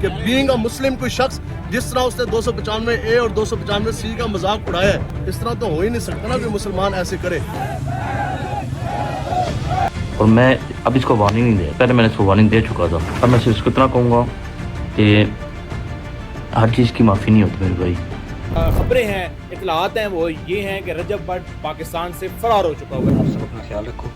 कि being a मुस्लिम कोई शख्स जिस तरह उसने 295A और 295C का मजाक उड़ाया है, इस तरह तो हो ही नहीं सकता ना कि मुसलमान ऐसे करे। और मैं अब इसको वार्निंग नहीं दे, पहले मैंने इसको वार्निंग दे चुका था। अब मैं सिर्फ इतना कहूँगा कि हर चीज़ की माफ़ी नहीं होती मेरे भाई। खबरें हैं, इतलात हैं, वो ये हैं कि रजब भट्ट पाकिस्तान से फरार हो चुका हुआ है। आप सब अपना ख्याल रखो।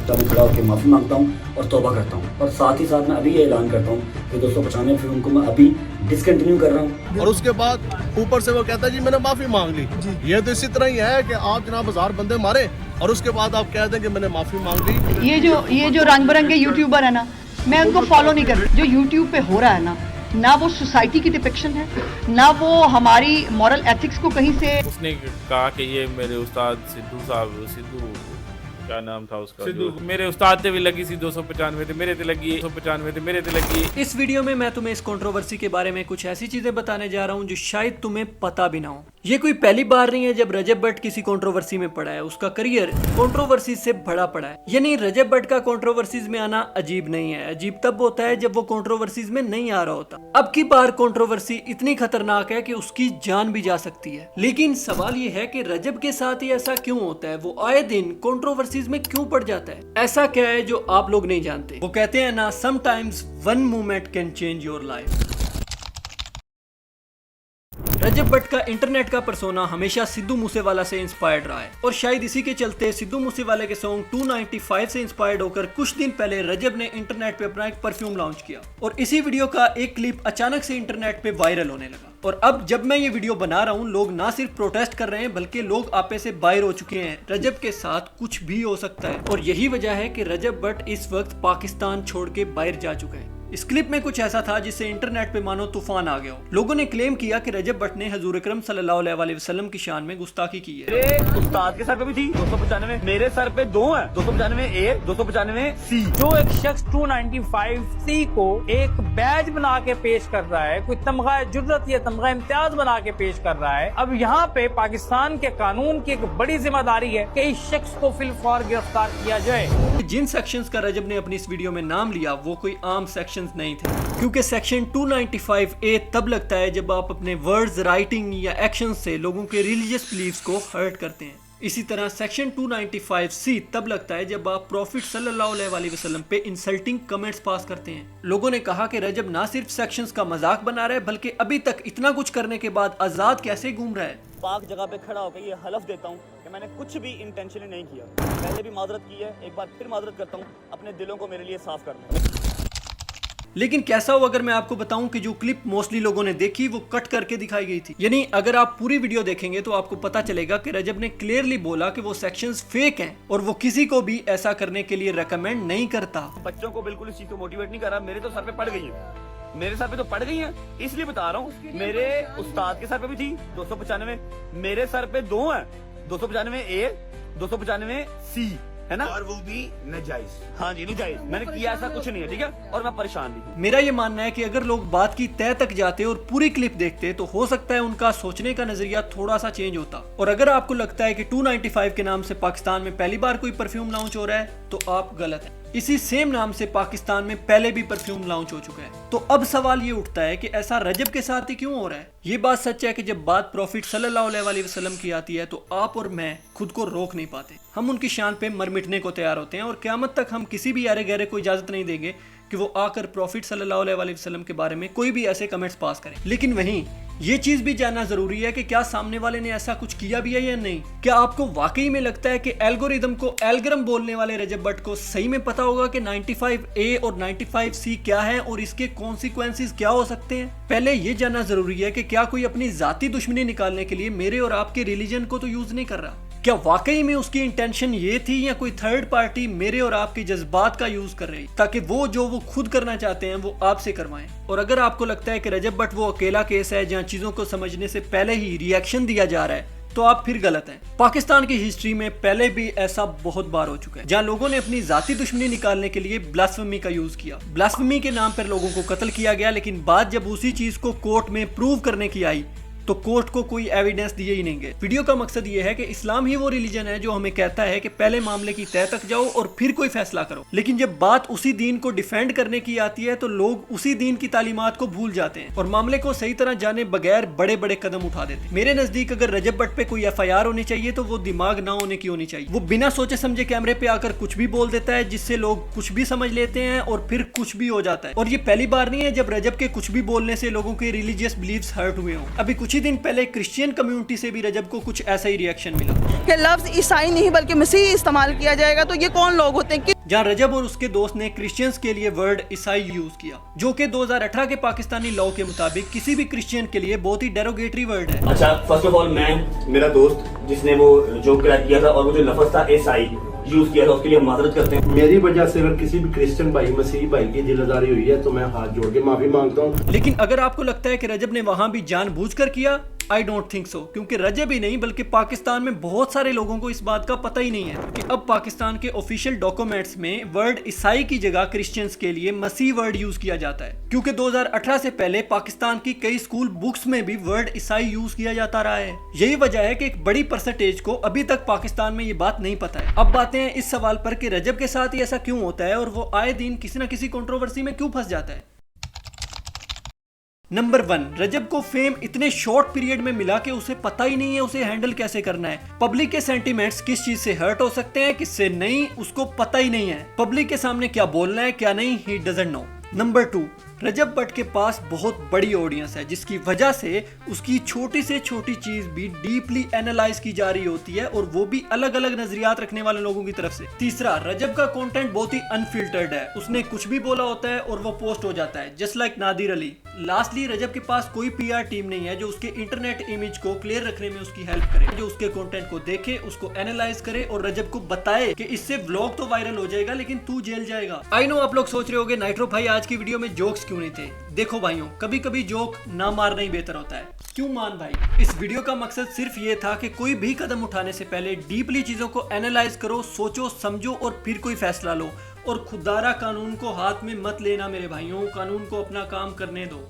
मैं खड़ा होकर माफ़ी मांगता हूँ और तौबा करता हूँ, और साथ ही साथ मैं अभी ये ऐलान करता हूँ कि 295 फिल्म को मैं अभी डिसकंटिन्यू कर रहा हूँ। और उसके बाद ऊपर से वो कहता है जी मैंने माफी मांग ली। ये तो इसी तरह ही है कि आप जनाब 1000 बंदे मारे और उसके बाद आप कह दें कि मैंने माफी मांग ली। ये जो रंग बिरंगे यूट्यूबर है ना, मैं उनको फॉलो नहीं कर रही। जो यूट्यूब पे हो रहा है ना वो सोसाइटी की डिपिक्शन है, ना वो हमारी मॉरल एथिक्स को कहीं से। उसने कहा कि ये मेरे उस्ताद सिद्धू साहब, सिद्धू क्या नाम था उसका, सिद्धू मेरे उस्ताद ते भी लगी सी 295 थे, मेरे ते लगी 295 थे, मेरे ते लगी। इस वीडियो में मैं तुम्हें इस कंट्रोवर्सी के बारे में कुछ ऐसी चीजें बताने जा रहा हूं जो शायद तुम्हें पता भी ना हो। ये कोई पहली बार नहीं है जब रजब भट्ट किसी कंट्रोवर्सी में पड़ा है। उसका करियर कंट्रोवर्सी से भरा पड़ा है। यानी रजब भट्ट का कंट्रोवर्सीज में आना अजीब नहीं है, अजीब तब होता है जब वो कंट्रोवर्सीज में नहीं आ रहा होता। अब की बार कंट्रोवर्सी इतनी खतरनाक है कि उसकी जान भी जा सकती है। लेकिन सवाल ये है कि रजब के साथ ही ऐसा क्यों होता है, वो आए दिन कंट्रोवर्सीज में क्यों पड़ जाता है? ऐसा क्या है जो आप लोग नहीं जानते? वो कहते हैं ना, sometimes one moment can change your life. Rajab Bhatt का इंटरनेट का पर्सोना हमेशा सिद्धू मूसेवाला से इंस्पायर्ड रहा है, और शायद इसी के चलते सिद्धू मूसेवाले के सॉन्ग 295 से इंस्पायर्ड होकर कुछ दिन पहले रजब ने इंटरनेट पे अपना एक परफ्यूम लॉन्च किया, और इसी वीडियो का एक क्लिप अचानक से इंटरनेट पे वायरल होने लगा। और अब जब मैं ये वीडियो बना रहा हूँ, लोग ना सिर्फ प्रोटेस्ट कर रहे हैं बल्कि लोग आपे से बाहर हो चुके हैं। रजब के साथ कुछ भी हो सकता है, और यही वजह है कि रजब भट्ट इस वक्त पाकिस्तान छोड़ के बाहर जा चुके हैं। इस क्लिप में कुछ ऐसा था जिससे इंटरनेट पे मानो तूफान आ गया हो। लोगों ने क्लेम किया कि रजब भट्ट ने हजूर अकरम सल्लल्लाहु अलैहि वसल्लम की शान में गुस्ताखी की है। मेरे उस्ताद के सर पे भी थी 295, मेरे सर पे 2 है 295A 295C। जो एक शख्स 295C को एक बैज बना के पेश कर रहा है, कोई तमगा जुर्रत या तमगा इम्तियाज बना के पेश कर रहा है, अब यहाँ पे पाकिस्तान के कानून की एक बड़ी जिम्मेदारी है कि इस शख्स को फिलफौर गिरफ्तार किया जाए। जिन सेक्शंस का रजब ने अपनी इस वीडियो में नाम लिया वो कोई आम सेक्शंस नहीं थे, क्योंकि सेक्शन 295A तब लगता है जब आप अपने वर्ड्स, राइटिंग या एक्शन से लोगों के रिलीजियस बिलीफ्स को हर्ट करते हैं। इसी तरह सेक्शन 295C तब लगता है जब आप प्रॉफिट सल्लल्लाहु अलैहि वसल्लम पे इंसल्टिंग कमेंट्स पास करते हैं। लोगों ने कहा कि रजब ना सिर्फ सेक्शंस का मजाक बना रहा है बल्कि अभी तक इतना कुछ करने के बाद आजाद कैसे घूम रहा है। पाक जगह पे खड़ा होकर ये हलफ देता हूँ कि मैंने कुछ भी इंटेंशनली नहीं किया। पहले भी माजरत की है, एक बार फिर माजरत करता हूँ, अपने दिलों को मेरे लिए साफ करना। लेकिन कैसा हो अगर मैं आपको बताऊं कि जो क्लिप मोस्टली लोगों ने देखी वो कट करके दिखाई गई थी। यानी अगर आप पूरी वीडियो देखेंगे तो आपको पता चलेगा कि रजब ने क्लियरली बोला कि वो सेक्शंस फेक हैं और वो किसी को भी ऐसा करने के लिए रेकमेंड नहीं करता। बच्चों को बिल्कुल इस चीज को मोटिवेट नहीं कर रहा। मेरे तो सर पे पड़ गई है, मेरे सर पे तो पड़ गई है, इसलिए बता रहा हूँ। मेरे उस्ताद के सर पे भी थी 295, मेरे सर पे 2 है 295A 295C, है ना, और वो भी नजायज। हाँ जी नजायज, मैंने किया ऐसा कुछ नहीं है, ठीक है, और मैं परेशान भी। मेरा ये मानना है कि अगर लोग बात की तह तक जाते और पूरी क्लिप देखते तो हो सकता है उनका सोचने का नजरिया थोड़ा सा चेंज होता। और अगर आपको लगता है कि 295 के नाम से पाकिस्तान में पहली बार कोई परफ्यूम लॉन्च हो रहा है तो आप गलत हैं। इसी सेम नाम से पाकिस्तान में पहले भी परफ्यूम लॉन्च हो चुका है। तो अब सवाल ये उठता है कि ऐसा रजब के साथ ही क्यों हो रहा है। ये बात सच है कि जब बात प्रॉफिट सल्लल्लाहु अलैहि वसल्लम की आती है तो आप और मैं खुद को रोक नहीं पाते। हम उनकी शान पे मर मिटने को तैयार होते हैं, और क़यामत तक हम किसी भी यारे गहरे को इजाजत नहीं देंगे कि वो आकर प्रॉफिट सल्लल्लाहु अलैहि वसल्लम के बारे में कोई भी ऐसे कमेंट्स पास करें। लेकिन वहीं ये चीज भी जानना जरूरी है कि क्या सामने वाले ने ऐसा कुछ किया भी है या नहीं। क्या आपको वाकई में लगता है कि एल्गोरिदम को एल्गोरिथम बोलने वाले रजब भट्ट को सही में पता होगा कि 95A और 95C क्या है और इसके कॉन्सिक्वेंसेस क्या हो सकते हैं? पहले ये जानना जरूरी है कि क्या कोई अपनी जाती दुश्मनी निकालने के लिए मेरे और आपके रिलीजन को तो यूज नहीं कर रहा। क्या वाकई में उसकी इंटेंशन ये थी, या कोई थर्ड पार्टी मेरे और आपके जज्बात का यूज कर रही ताकि वो जो वो खुद करना चाहते हैं वो आपसे करवाएं। और अगर आपको लगता है कि रजब भट्ट वो अकेला केस है जहां चीजों को समझने से पहले ही रिएक्शन दिया जा रहा है तो आप फिर गलत हैं। पाकिस्तान की हिस्ट्री में पहले भी ऐसा बहुत बार हो चुका है जहां लोगों ने अपनी जाती दुश्मनी निकालने के लिए ब्लास्फेमी का यूज किया। ब्लास्फेमी के नाम पर लोगों को कत्ल किया गया, लेकिन बात जब उसी चीज को कोर्ट में प्रूव करने की आई तो कोर्ट को कोई एविडेंस दिए ही नहीं गए। वीडियो का मकसद ये है कि इस्लाम ही वो रिलीजन है जो हमें कहता है कि पहले मामले की तह तक जाओ और फिर कोई फैसला करो, लेकिन जब बात उसी दीन को डिफेंड करने की आती है तो लोग उसी दीन की तालीमात को भूल जाते हैं और मामले को सही तरह जाने बगैर बड़े बड़े कदम उठा देते हैं। मेरे नजदीक अगर रजब भट्ट पे कोई FIR होनी चाहिए तो वो दिमाग ना होने की होनी चाहिए। वो बिना सोचे समझे कैमरे पे आकर कुछ भी बोल देता है जिससे लोग कुछ भी समझ लेते हैं और फिर कुछ भी हो जाता है। और ये पहली बार नहीं है जब रजब के कुछ भी बोलने से लोगों के रिलीजियस बिलीव्स हर्ट हुए हों। अभी कुछ ही दिन पहले क्रिश्चियन कम्युनिटी से भी रजब को कुछ ऐसा ही रिएक्शन मिला कि लफ्ज ईसाई नहीं बल्कि मसीही इस्तेमाल किया जाएगा, तो ये कौन लोग होते हैं? जहां रजब और उसके दोस्त ने क्रिश्चियंस के लिए वर्ड ईसाई यूज किया, जो कि 2018 के पाकिस्तानी लॉ के मुताबिक किसी भी क्रिश्चियन के लिए बहुत ही डेरोगेटरी वर्ड है। अच्छा, फर्स्ट ऑफ ऑल मैं मेरा दोस्त जिसने वो जोक क्रैक किया था और वो जो लफ्ज था ईसाई यूज किया था उसके लिए हम माजरत करते हैं। मेरी वजह से अगर किसी भी क्रिश्चियन भाई मसीही भाई की दिलदारी हुई है तो मैं हाथ जोड़ के माफी मांगता हूँ। लेकिन अगर आपको लगता है कि रजब ने वहां भी जानबूझकर किया, आई डोंट थिंक सो, क्योंकि रजब ही नहीं बल्कि पाकिस्तान में बहुत सारे लोगों को इस बात का पता ही नहीं है कि अब पाकिस्तान के ऑफिशियल डॉक्यूमेंट्स में वर्ड ईसाई की जगह क्रिश्चियंस के लिए मसीह वर्ड यूज किया जाता है, क्योंकि 2018 से पहले पाकिस्तान की कई स्कूल बुक्स में भी वर्ड ईसाई यूज किया जाता रहा है। यही वजह है कि एक बड़ी परसेंटेज को अभी तक पाकिस्तान में ये बात नहीं पता है। अब बातें हैं इस सवाल पर कि रजब के साथ ही ऐसा क्यों होता है और वो आए दिन किसी न किसी कंट्रोवर्सी में क्यों फंस जाता है। नंबर 1, रजब को फेम इतने शॉर्ट पीरियड में मिला कि उसे पता ही नहीं है उसे हैंडल कैसे करना है। पब्लिक के सेंटीमेंट्स किस चीज से हर्ट हो सकते हैं, किससे नहीं, उसको पता ही नहीं है। पब्लिक के सामने क्या बोलना है क्या नहीं, ही डजंट नो। नंबर 2, रजब भट्ट के पास बहुत बड़ी ऑडियंस है जिसकी वजह से उसकी छोटी से छोटी चीज भी डीपली एनालाइज की जा रही होती है और वो भी अलग अलग नजरियात रखने वाले लोगों की तरफ से। तीसरा, रजब का कंटेंट बहुत ही अनफिल्टर्ड है, उसने कुछ भी बोला होता है और वो पोस्ट हो जाता है, just like Nadir Ali. Lastly, Rajab के पास कोई PR टीम नहीं है जो उसके इंटरनेट इमेज को क्लियर रखने में उसकी हेल्प करे, जो उसके कंटेंट को देखे, उसको एनालाइज करे और रजब को बताए कि इससे व्लॉग तो वायरल हो जाएगा लेकिन तू जेल जाएगा। आई नो आप लोग सोच रहे होगे नाइट्रो भाई आज की वीडियो में जोक्स क्यों नहीं थे। देखो भाइयों, कभी कभी जोक ना मारना ही बेहतर होता है। क्यों मान भाई? इस वीडियो का मकसद सिर्फ ये था कि कोई भी कदम उठाने से पहले डीपली चीजों को एनालाइज करो, सोचो समझो और फिर कोई फैसला लो। और खुदारा कानून को हाथ में मत लेना मेरे भाइयों, कानून को अपना काम करने दो।